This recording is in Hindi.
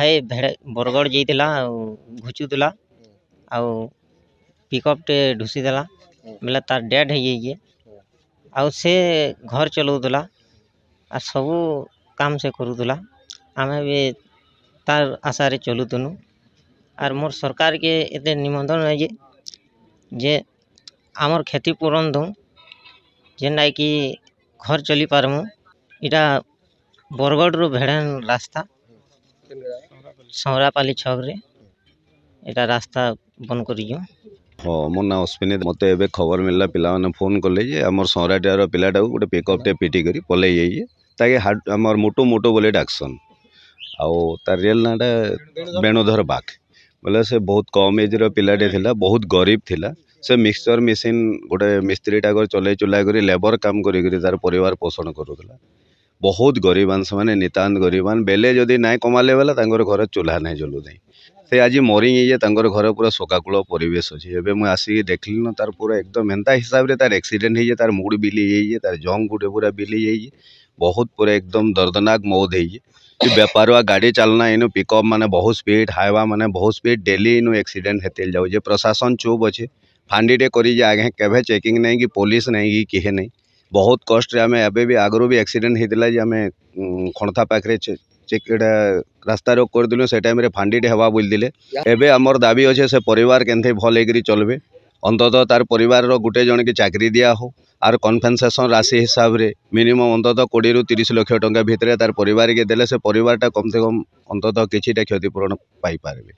भाई बरगड़ जाइला घुचुला आउ पिकअप टे ढुसी देला बेले तार डेड हो जाइए आउ से घर चलाउला आ सबू काम से करूला आमे भी तार आशारे चलुतनु आर मोर सरकार के एते निमंत्रण है जे आमर क्षतिपूरण दो जेना कि घर चली पारमु इटा बरगड़ रो भेड़न रास्ता सौरापाली छक रे एटा रास्ता बंद करियो। हाँ मो ना अश्विनी मत ए खबर मिलला पिला माने फोन कले जे आमर सौराटियार पिलाटा गोटे पिकअप टे पिटी करी पलई जाइए ताके आमर मोटो मोटो बोले डाकसन आउ तार रियल नाटा बेणुधर बाग बोले से बहुत कम एज रो पिलाटे थिला बहुत गरीब थिला से मिक्सचर मेसीन गोटे मिस्त्री टाकर चलै चुला करी लेबर काम करी तार परिवार पोषण करूला बहुत गरीबान से माने नितांत गरीबान बेले जदि नाई कमाले बेला तांकर घर चूल्हा नाई जलू नहीं से आज मरी जाइए तांकर घर पूरा शोकाकूल परिवेश अच्छे एवं मुझे आसिक देखली न तार पूरा एकदम एंता हिसाब से तार एक्सीडेंट हो तार मुड़ बिली जाइए तार जंग गुटे पूरा बिली जाइए बहुत पूरा एकदम दर्दनाक मौत है बेपारुआ गाड़ी चलना इनु पिकअप माने बहुत स्पीड हाईवा माने बहुत स्पीड डेली इनु एक्सीडेंट हेते जाऊ प्रशासन चुप अच्छे फांडीटे करी आगे केवे चेकिंग नहीं कि पुलिस नहीं कि किहे नहीं बहुत कष्ट आम एवं भी आगु भी एक्सीडेंट होता आम खणथा पाखे चेकटा रास्ता रोक करदेलु से टाइम फांडीटे हवा बोलते एवं आमर दाबी अच्छे से परिवार केन्थे भल होकर चलबे अंततः तार परिवार गोटे जन की चाकरी दिया हो आर कन्फेन्सेसन राशि हिसाब से मिनिमम अंततः 20 ରୁ 30 लाख टंका भितर तार परिवार के देले से परिवारटा कम से कम अंततः किछिटा क्षतिपूरण पाई पारबे।